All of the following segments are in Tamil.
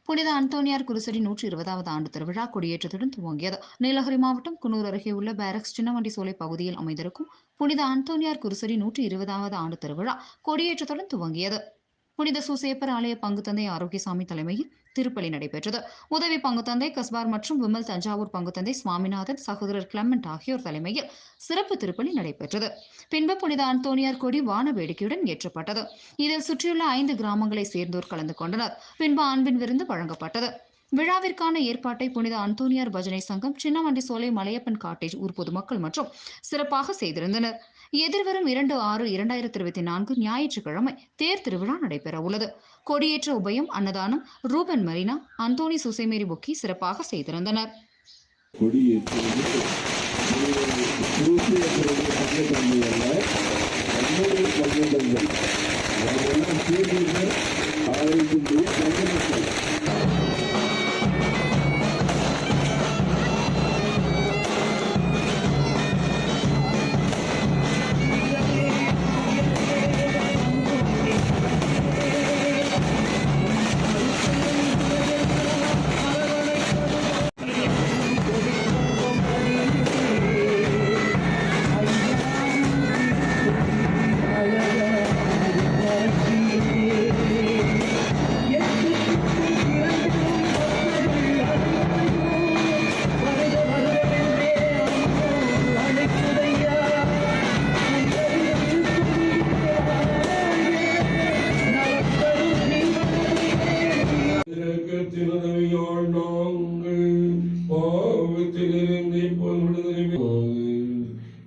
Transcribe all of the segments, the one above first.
புனித அந்தோனியார் குருசடி 120வது ஆண்டு திருவிழா கொடியேற்றத்துடன் துவங்கியது. நீலகிரி மாவட்டம் குன்னூர் அருகே உள்ள பேரக்ஸ் சின்னவண்டி சோலை பகுதியில் அமைந்திருக்கும் புனித அந்தோனியார் குருசடி 120வது ஆண்டு திருவிழா கொடியேற்றத்துடன் துவங்கியது. புனித சூசேப்பர் ஆலய பங்குத்தந்தை ஆரோக்கியசாமி தலைமையில் திருப்பலி நடைபெற்றது. உதவி பங்குத்தந்தை கஸ்பார் மற்றும் விமல் தஞ்சாவூர் பங்குத்தந்தை சுவாமிநாதன், சகோதரர் கிளமெண்ட் ஆகியோர் தலைமையில் சிறப்பு திருப்பலி நடைபெற்றது. பின்பு புனித அந்தோனியார் கொடி வான வேடிக்கையுடன் ஏற்றப்பட்டது. இதில் சுற்றியுள்ள 5 கிராமங்களை சேர்ந்தோர் கலந்து கொண்டனர். பின்பு அன்பின் விருந்து வழங்கப்பட்டது. விழாவிற்கான ஏற்பாட்டை புனித அந்தோனியார் பஜனை சங்கம், சின்னவண்டி சோலை மலையப்பன் காட்டேஜ் ஊர் பொதுமக்கள் மற்றும் சிறப்பாக செய்திருந்தனர். எதிர்வரும் 2/6/2024 ஞாயிற்றுக்கிழமை தேர் திருவிழா நடைபெற உள்ளது. கொடியேற்ற உபயம், அன்னதானம் ரூபன் மரினா, அந்தோனி சுசைமேரி புக்கி சிறப்பாக செய்திருந்தனர்.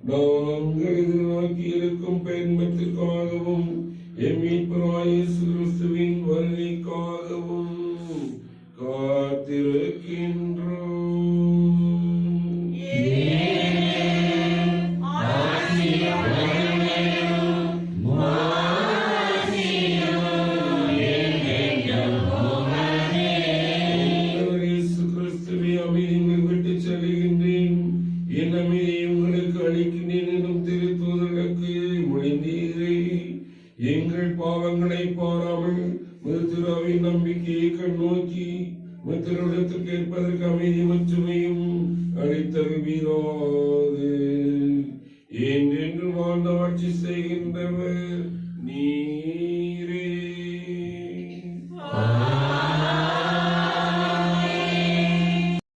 நாங்கள் எதிர்நோக்கி இருக்கும் பெண்மத்திற்காகவும் எம் மீட்பராகிய இயேசு கிறிஸ்துவின் வருகைக்காகவும் காத்திருக்கின்றோம். இயேசு கிறிஸ்துவை அமைதியை விட்டு செல்கின்றேன், என் அமைதியை உங்களுக்கு அளிக்கின்றேன் எனும் திருத்தூதர்களுக்கு மொழிந்தீரே. எங்கள் பாவங்களை பாராமல் திருவின் நம்பிக்கையை கண்ணோக்கி திருவிடத்தில் கேட்பதற்கு அமைதி மற்றுமையும் அளித்தருவீரோ.